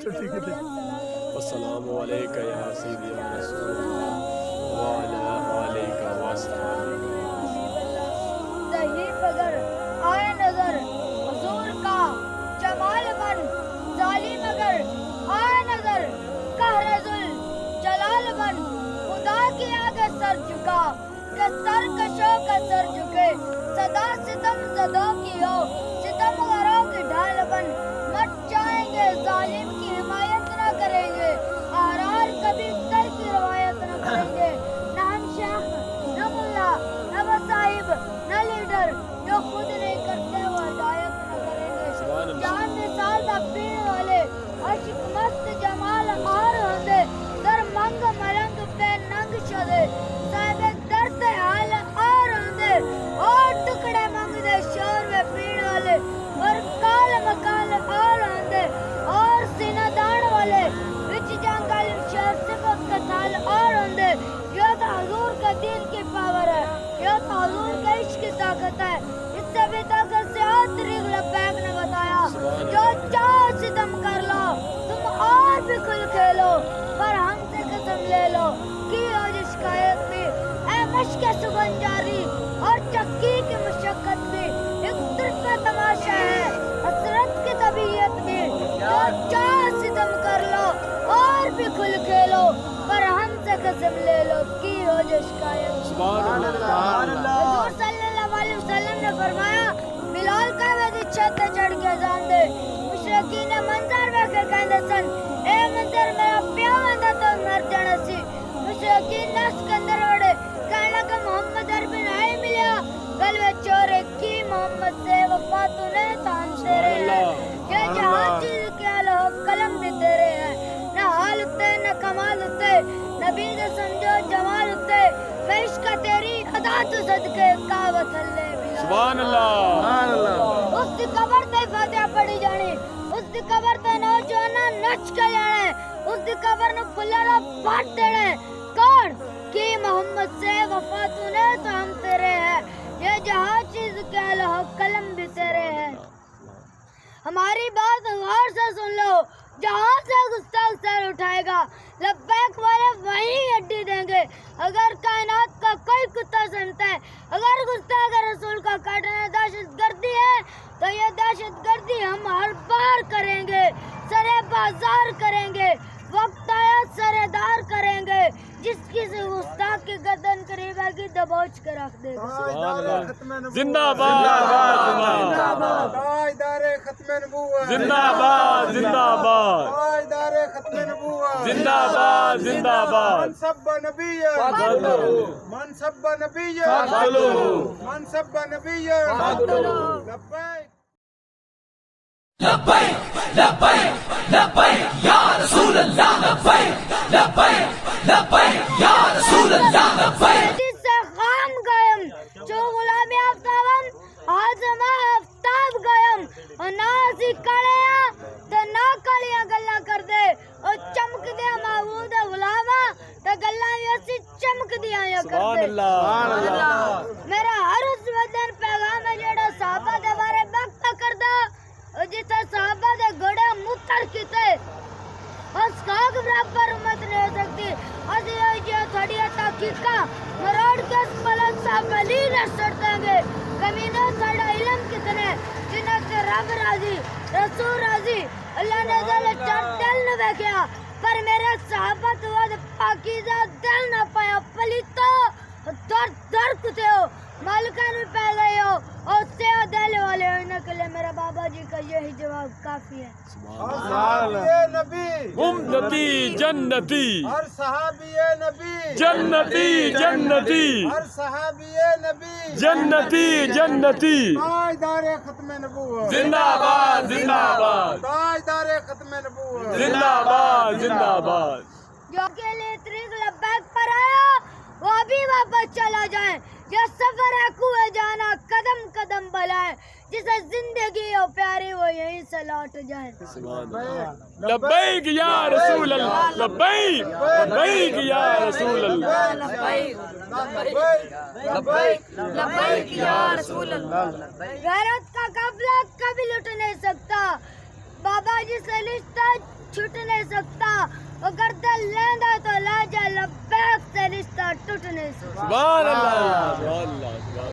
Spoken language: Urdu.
السلام علیکم یا سیدی یا رسول اللہ وعلی آلک واصحابک۔ ضعیف اگر آئے نظر حضور کا جمال بن، ظالم اگر آئے نظر قہر ذل جلال بن، خدا کے آگے سر جھکا کہ سر کشوں کا سر جھکے، صدا ستم زدوں کی ہو ستم غروں کی ڈھال بن، مٹ جائیں گے ظالم کی حمایت نہ کریں گے، آرار کبھی تر کی روایت نہ کریں گے، نہ ہم شیخ نہ ملا نہ صاحب نہ لیڈر جو خود نہیں کرتے وہ ہدایت نہ کریں گے، جان مثال دا پین والے عشق مست جمال ہار ہوندے، در منگ ملنگ پہ ننگ شدے، صاحب درد حال آر ہوندے، اور ٹکڑے منگ دے شور میں پین والے، اور کال مکال آر ہوندے، اور سینہ دان والے وچ جنگل شہر صفت کا تھال آر ہوندے، یہ تو حضور کا دین کی پاور ہے، یہ تو حضور کا عشق کی طاقت ہے، اس سے بھی طاقت سے اور طریق لبیک نے بتایا، جو چاہو ستم کر لو تم اور بھی کھل کھیلو، پر ہم سے قسم لے لو کی ہو جو شکایت بھی، اے مشق سگن جاری اور چکی کی مشقت بھی، ایک طرفہ تماشا ہے حسرت کی طبیعت بھی، جو چاہو ستم کر لو اور بھی کھل کھیلو، پر ہم سے قسم لے لو کی ہو جو شکایت بھی۔ حضور صلی اللہ علیہ وسلم نے فرمایا بلال کعبے دی چھت تے چڑھ کے اذان دے، مشرکین نے منظر ویکھ کے کہندے سن اے منظر میرا پیو ہوندا تے مر جانا سی، مشرکین نس کے اندر اڑے کہنے لگا محمد عربی نہیں ملیا، گل وچ چورے کی محمد سے وفا تو نے تان تیرے ہے، یہ جہاں چیز کیا لو قلم بھی تیرے ہے، نہ حال اتے نہ کمال اتے، نبی دے سمجھو جمال اتے، عشق تیری ادا تو صدقے کعبہ تھلے بھی سبحان اللہ۔ اس دی قبر تے فاتحہ پڑھی جانی، اس دی قبر تے نوجوانا نچ کے جانے، اس دی قبر نو پھلاں نال پٹ دینے، کون کی محمد سے وفا تو نے تو ہم تیرے ہیں، یہ جہاں چیز کے لو قلم بھی تیرے ہیں۔ ہماری بات غور سے سن لو، جہاں سے گستاخ سر اٹھائے گا لبیک والے وہیں ہڈی دیں گے، اگر کائنات کا کوئی کتا سنتا ہے اگر گستاخ رسول کا کاٹنا دہشت گردی ہے تو یہ دہشت گردی ہم ہر بار کریں گے، سرے بازار کریں گے، وقت آیا سرے دار کریں گے، جس کسی گستاخ کی گردن قریب ہے گی دبوچ کے رکھ دے گا۔ زندہ باد تاجدار ختم نبوت، زندہ باد زندہ باد تاجدار ختم نبوت، زندہ باد زندہ باد۔ من سب نبی من سب نبی فاقتلوه من سب نبی لبیک لبیک لبیک لبیک یا رسول اللہ، لبیک لبیک لبیک یا رسول اللہ، لبیک جس سے خام گئم جو غلامی آفتابم آزم آفتاب گئم، اور نازی کڑیاں تو نہ کڑیاں گلہ کر دے، اور چمک دیا معبود غلامہ تو گلہ یسی چمک دیا یا کر سبحان دے۔ اللہ۔ میرا ہر اس ودن پیغام ہے جیڑا صحابہ دے بارے وقت کردہ، اور جسے صحابہ دے گھوڑے متر کیتے، اس کاغ برابر امت نہیں ہو سکتی، اسی ہوئی جو تھوڑی تحقیقہ مروڑ کے اس بلند صاحب علی نہ سڑتیں گے، کمینوں تھوڑا علم کتنے جنہوں سے رب راضی رسول راضی، اللہ نے دل چار دل نہ بیکیا، پر میرے صحابہ تو وہ پاکیزہ دل نہ پایا، پلیتو در در کتے ہو مالکان بھی پہ گئے ہو اور سیاہ دل والے ہو، انہوں کے لئے میرا بابا جی کا یہی جواب کافی ہے۔ صحابی نبی امتی جنتی ہر صحابی نبی جنتی جنتی ہر صحابی نبی جنتی جنتی۔ تاجدار ختم نبوت، زندہ باد زندہ باد تاجدار ختم نبوت، زندہ باد زندہ باد۔ جو کے لیے طریق لبیک پر آیا وہ بھی واپس چلا جائیں، یہ سفر ہے کوئے جانا قدم قدم بلائیں، جسے زندگی ہو پیاری وہ یہیں سے لوٹ جائیں۔ لبیک یا رسول اللہ، لبیک لبیک یا رسول اللہ، لبیک لبیک یا رسول اللہ۔ غیرت کا قافلہ کبھی لٹ نہیں سکتا، بابا جی سے رشتہ چھٹ نہیں سکتا، وہ گردن لیندہ تو لے جا لبیک سے رشتہ ٹوٹ نہیں سکتا۔ سبحان اللہ، سبحان اللہ، سبحان اللہ۔